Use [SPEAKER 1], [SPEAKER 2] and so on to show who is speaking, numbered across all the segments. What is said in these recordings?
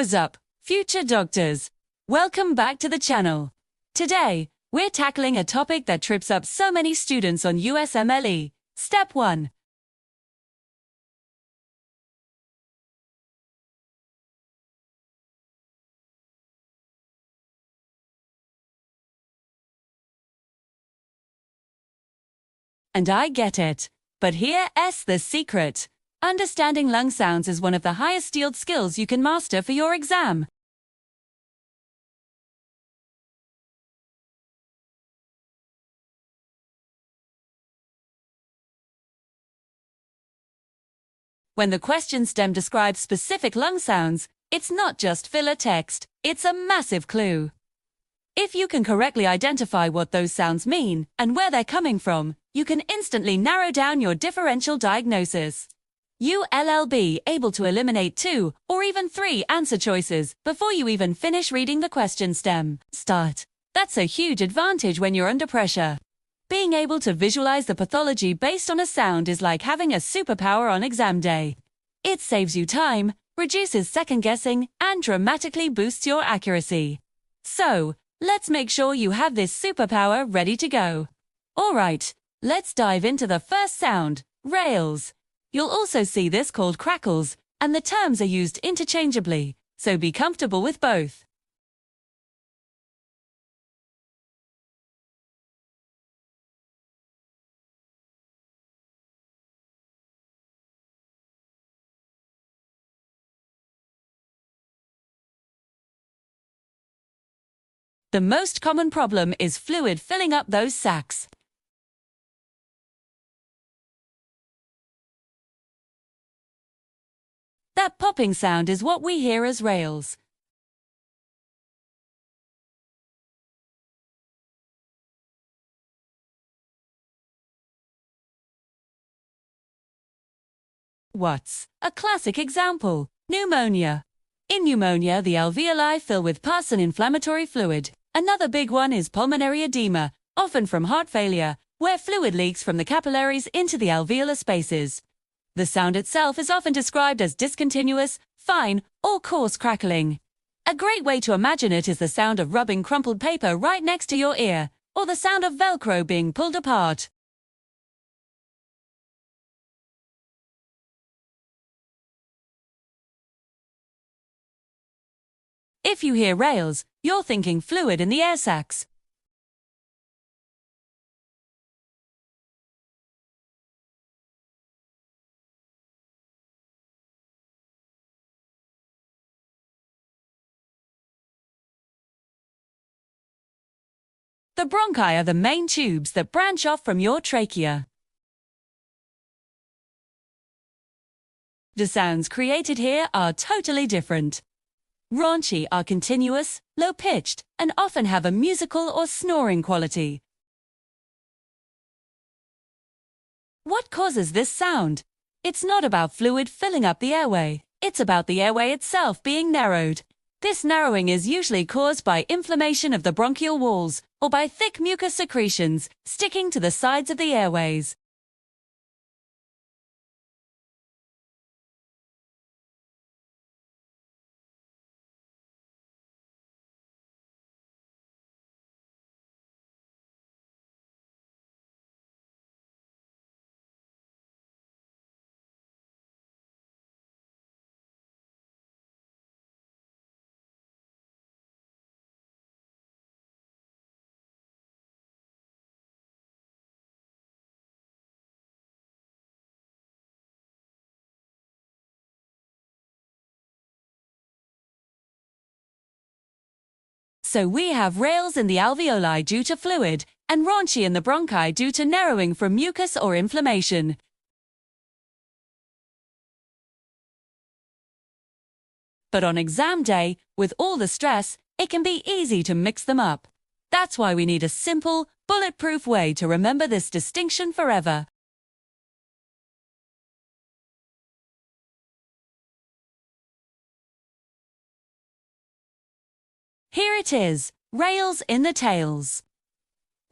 [SPEAKER 1] What's up, future doctors? Welcome back to the channel. Today, we're tackling a topic that trips up so many students on USMLE, Step 1. And I get it. But here's the secret. Understanding lung sounds is one of the highest yield skills you can master for your exam. When the question stem describes specific lung sounds, it's not just filler text, it's a massive clue. If you can correctly identify what those sounds mean and where they're coming from, you can instantly narrow down your differential diagnosis. You'll be able to eliminate 2 or even 3 answer choices before you even finish reading the question stem. That's a huge advantage when you're under pressure. Being able to visualize the pathology based on a sound is like having a superpower on exam day. It saves you time, reduces second guessing, and dramatically boosts your accuracy. So, let's make sure you have this superpower ready to go. Alright, let's dive into the first sound, Rales. You'll also see this called Crackles, and the terms are used interchangeably, so be comfortable with both. The most common problem is fluid filling up those sacs. That popping sound is what we hear as Rales. What's a classic example? Pneumonia. In pneumonia, the alveoli fill with pus and inflammatory fluid. Another big one is pulmonary edema, often from heart failure, where fluid leaks from the capillaries into the alveolar spaces. The sound itself is often described as discontinuous, fine, or coarse crackling. A great way to imagine it is the sound of rubbing crumpled paper right next to your ear, or the sound of Velcro being pulled apart. If you hear Rales, you're thinking fluid in the air sacs. The bronchi are the main tubes that branch off from your trachea. The sounds created here are totally different. Rhonchi are continuous, low-pitched, and often have a musical or snoring quality. What causes this sound? It's not about fluid filling up the airway. It's about the airway itself being narrowed. This narrowing is usually caused by inflammation of the bronchial walls or by thick mucus secretions sticking to the sides of the airways. So we have Rales in the alveoli due to fluid, and Rhonchi in the bronchi due to narrowing from mucus or inflammation. But on exam day, with all the stress, it can be easy to mix them up. That's why we need a simple, bulletproof way to remember this distinction forever. Here it is, Rales in the tails.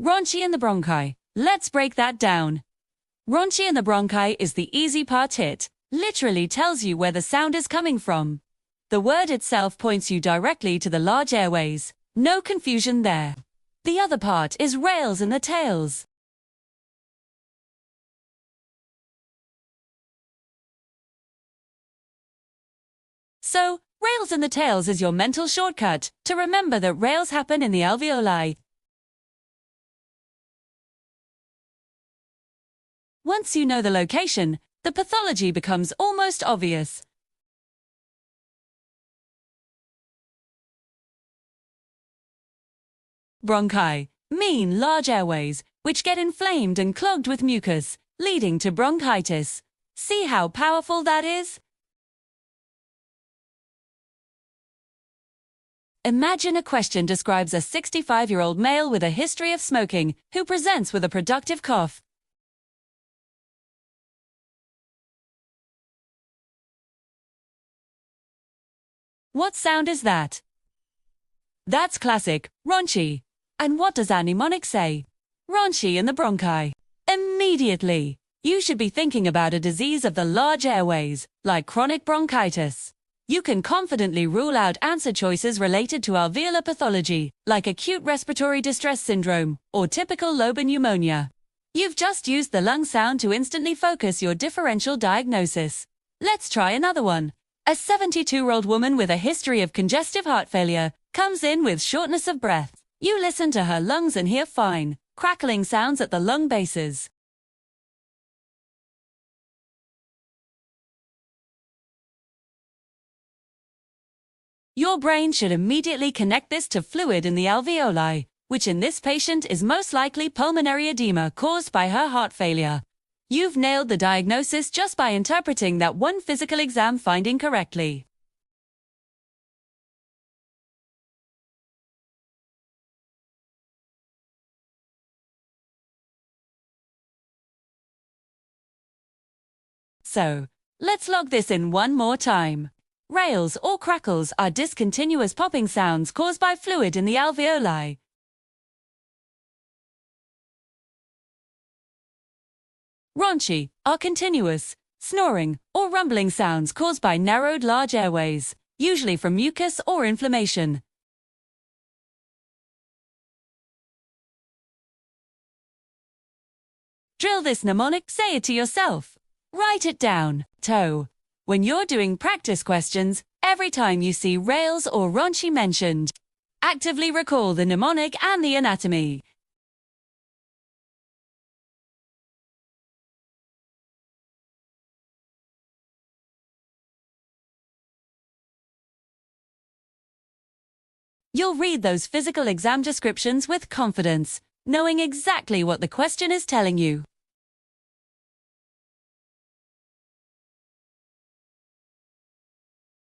[SPEAKER 1] Rhonchi in the bronchi. Let's break that down. Rhonchi in the bronchi is the easy part. It literally tells you where the sound is coming from. The word itself points you directly to the large airways. No confusion there. The other part is Rales in the tails. So, Rales in the tails is your mental shortcut to remember that Rales happen in the alveoli. Once you know the location, the pathology becomes almost obvious. Bronchi mean large airways, which get inflamed and clogged with mucus, leading to bronchitis. See how powerful that is? Imagine a question describes a 65-year-old male with a history of smoking who presents with a productive cough. What sound is that? That's classic, Rhonchi. And what does our mnemonic say? Rhonchi in the bronchi. Immediately, you should be thinking about a disease of the large airways, like chronic bronchitis. You can confidently rule out answer choices related to alveolar pathology, like acute respiratory distress syndrome or typical lobar pneumonia. You've just used the lung sound to instantly focus your differential diagnosis. Let's try another one. A 72-year-old woman with a history of congestive heart failure comes in with shortness of breath. You listen to her lungs and hear fine, crackling sounds at the lung bases. Your brain should immediately connect this to fluid in the alveoli, which in this patient is most likely pulmonary edema caused by her heart failure. You've nailed the diagnosis just by interpreting that one physical exam finding correctly. So, let's log this in one more time. Rales or crackles are discontinuous popping sounds caused by fluid in the alveoli. Rhonchi are continuous, snoring, or rumbling sounds caused by narrowed large airways, usually from mucus or inflammation. Drill this mnemonic, say it to yourself. Write it down. Toe. When you're doing practice questions, every time you see Rales or Rhonchi mentioned, actively recall the mnemonic and the anatomy. You'll read those physical exam descriptions with confidence, knowing exactly what the question is telling you.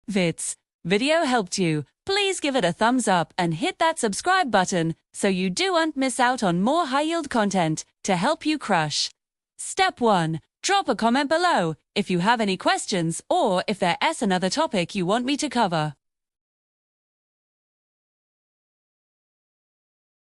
[SPEAKER 1] If video helped you, please give it a thumbs up and hit that subscribe button so you don't miss out on more high-yield content to help you crush. Step 1. Drop a comment below if you have any questions or if there's another topic you want me to cover.